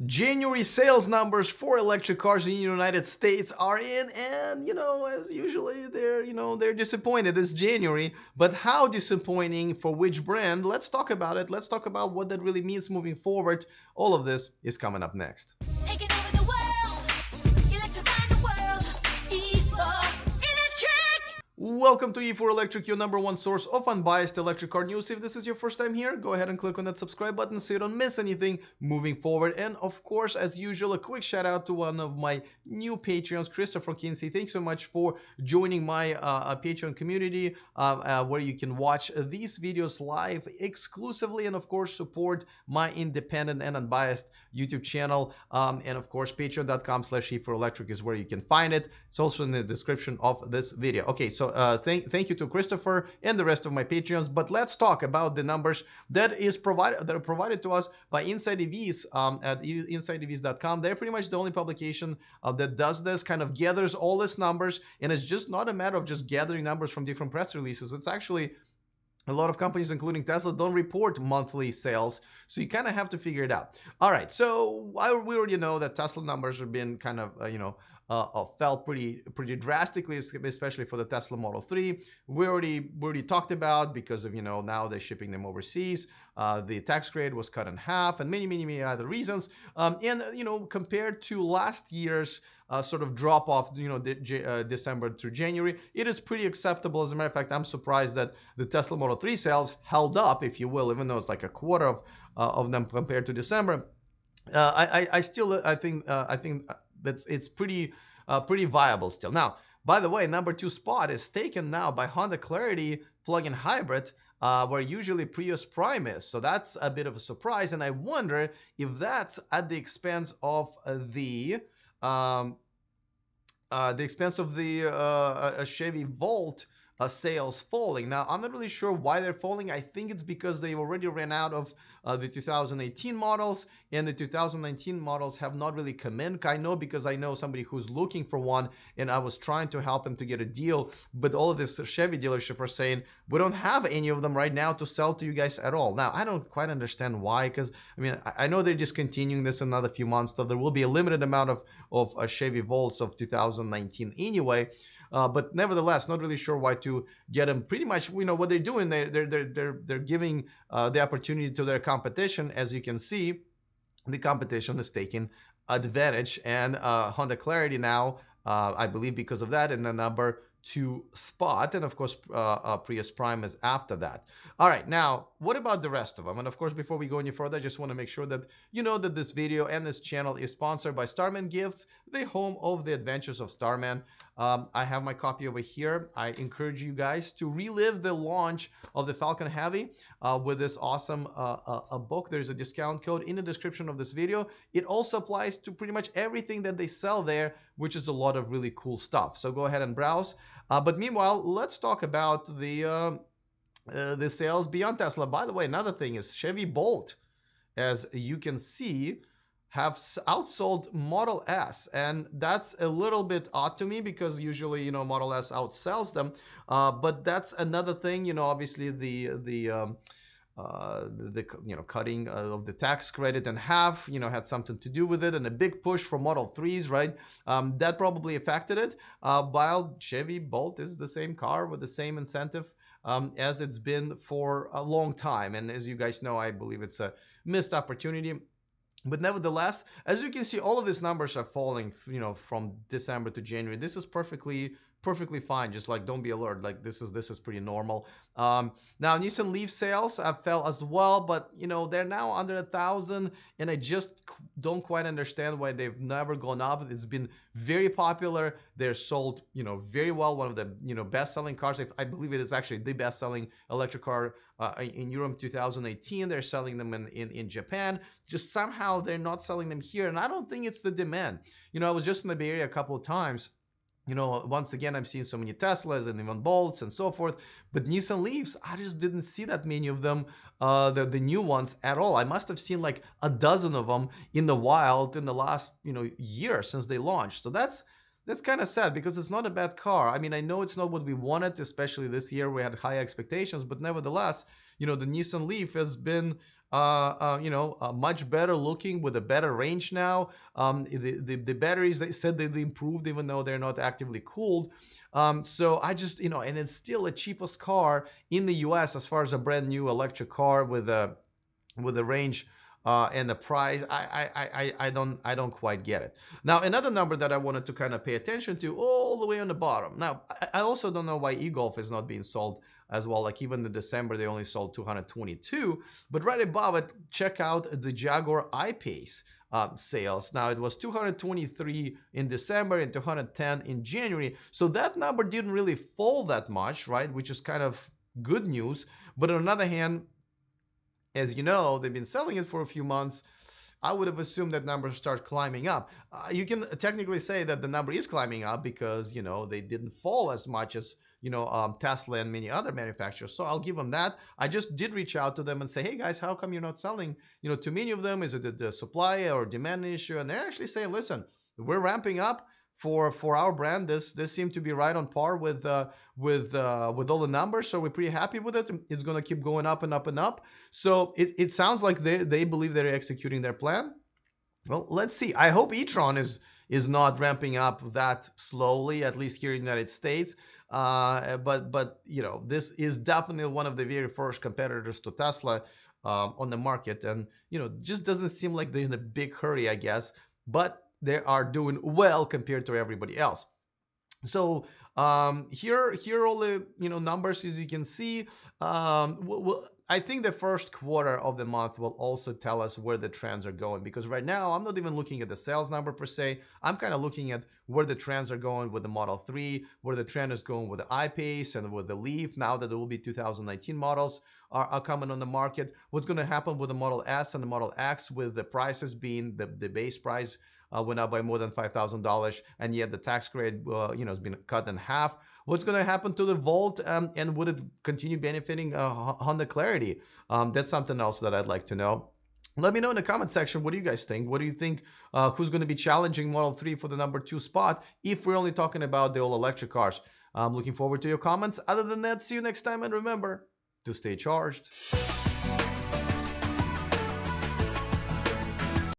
January sales numbers for electric cars in the United States are in, and as usually, they're disappointed. It's January, but how disappointing for which brand? Let's talk about it. Let's talk about what that really means moving forward. All of this is coming up next. Taking over the world, electrifying the world, E4 Electric! Welcome to E4 Electric, your number one source of unbiased electric car news. If this is your first time here, go ahead and click on that subscribe button so you don't miss anything moving forward. And of course, as usual, a quick shout out to one of my new Patreons, Christopher Kinsey. Thanks so much for joining my Patreon community where you can watch these videos live exclusively and of course support my independent and unbiased YouTube channel. And of course, patreon.com/E4Electric is where you can find it. It's also in the description of this video. Okay, so thank you to Christopher and the rest of my Patreons. But let's talk about the numbers that are provided to us by Inside EVs at InsideEVs.com. They're pretty much the only publication that does this, kind of gathers all these numbers, and it's just not a matter of just gathering numbers from different press releases. It's actually a lot of companies, including Tesla, don't report monthly sales, so you kind of have to figure it out. All right, so we already know that Tesla numbers have been kind of, fell pretty drastically, especially for the Tesla Model 3. We already talked about because of now they're shipping them overseas. The tax credit was cut in half, and many other reasons. And compared to last year's sort of drop off, December through January, it is pretty acceptable. As a matter of fact, I'm surprised that the Tesla Model 3 sales held up, if you will, even though it's like a quarter of them compared to December. I think that it's pretty viable still. Now, by the way, number 2 spot is taken now by Honda Clarity plug-in hybrid, where usually Prius Prime is. So that's a bit of a surprise, and I wonder if that's at the expense of the Chevy Volt sales falling. Now, I'm not really sure why they're falling. I think it's because they already ran out of the 2018 models, and the 2019 models have not really come in. I know because I know somebody who's looking for one, and I was trying to help him to get a deal, but all of this Chevy dealership are saying, we don't have any of them right now to sell to you guys at all. Now, I don't quite understand why, because, I know they're discontinuing this in another few months, so there will be a limited amount of Chevy Volts of 2019 anyway. But nevertheless, not really sure why to get them. Pretty much, what they're doing. They're giving the opportunity to their competition. As you can see, the competition is taking advantage, and Honda Clarity now, I believe, because of that, in the number 2 spot, and of course Prius Prime is after that. All right, now what about the rest of them? And of course, before we go any further, I just want to make sure that you know that this video and this channel is sponsored by Starman Gifts, the home of the adventures of Starman. I have my copy over here. I encourage you guys to relive the launch of the Falcon Heavy with this awesome book. There's a discount code in the description of this video. It also applies to pretty much everything that they sell there, which is a lot of really cool stuff. So go ahead and browse. But meanwhile, let's talk about the sales beyond Tesla. By the way, another thing is Chevy Bolt, as you can see, have outsold Model S, and that's a little bit odd to me because usually Model S outsells them. But that's another thing. Obviously the cutting of the tax credit in half had something to do with it, and a big push for Model 3s, right? That probably affected it, while Chevy Bolt is the same car with the same incentive as it's been for a long time. And as you guys know, I believe it's a missed opportunity. But nevertheless, as you can see, all of these numbers are falling, from December to January. This is perfectly fine. Just like, don't be alert. Like, this is pretty normal. Now Nissan Leaf sales fell as well, but they're now under 1,000, and I just don't quite understand why they've never gone up. It's been very popular. They're sold, very well. One of the best-selling cars. I believe it is actually the best-selling electric car in Europe 2018. They're selling them in Japan. Just somehow they're not selling them here, and I don't think it's the demand. I was just in the Bay Area a couple of times. Once again, I'm seeing so many Teslas and even Bolts and so forth, but Nissan Leafs, I just didn't see that many of them, the new ones at all. I must have seen like a dozen of them in the wild in the last, year since they launched. So that's kind of sad because it's not a bad car. I know it's not what we wanted, especially this year. We had high expectations, but nevertheless, the Nissan Leaf has been much better looking with a better range now. The batteries, they said that they improved even though they're not actively cooled. So I just, and it's still the cheapest car in the US as far as a brand new electric car with the range and the price. I don't quite get it. Now another number that I wanted to kind of pay attention to all the way on the bottom. Now I also don't know why e-Golf is not being sold as well. Like even in December they only sold 222, but right above it, check out the Jaguar I-Pace sales. Now it was 223 in December and 210 in January. So that number didn't really fall that much, right? Which is kind of good news. But on the other hand, as you know, they've been selling it for a few months. I would have assumed that number start climbing up. You can technically say that the number is climbing up because they didn't fall as much as Tesla and many other manufacturers. So I'll give them that. I just did reach out to them and say, hey guys, how come you're not selling too many of them? Is it the supply or demand issue? And they're actually saying, listen, we're ramping up for our brand. This seemed to be right on par with all the numbers, so we're pretty happy with it. It's going to keep going up and up and up. So it sounds like they believe they're executing their plan. Well, let's see. I hope e-tron is not ramping up that slowly, at least here in the United States. But this is definitely one of the very first competitors to Tesla on the market, and just doesn't seem like they're in a big hurry, I guess. But they are doing well compared to everybody else. So here are all the numbers as you can see. I think the first quarter of the month will also tell us where the trends are going, because right now I'm not even looking at the sales number per se. I'm kind of looking at where the trends are going with the Model 3, where the trend is going with the I-Pace and with the Leaf. Now that there will be 2019 models are coming on the market, what's going to happen with the Model S and the Model X, with the prices being the base price went up by more than $5,000, and yet the tax credit, has been cut in half. What's going to happen to the Volt, and would it continue benefiting Honda Clarity? That's something else that I'd like to know. Let me know in the comment section. What do you guys think? What do you think? Who's going to be challenging Model 3 for the number 2 spot if we're only talking about the all electric cars? I'm looking forward to your comments. Other than that, see you next time, and remember to stay charged.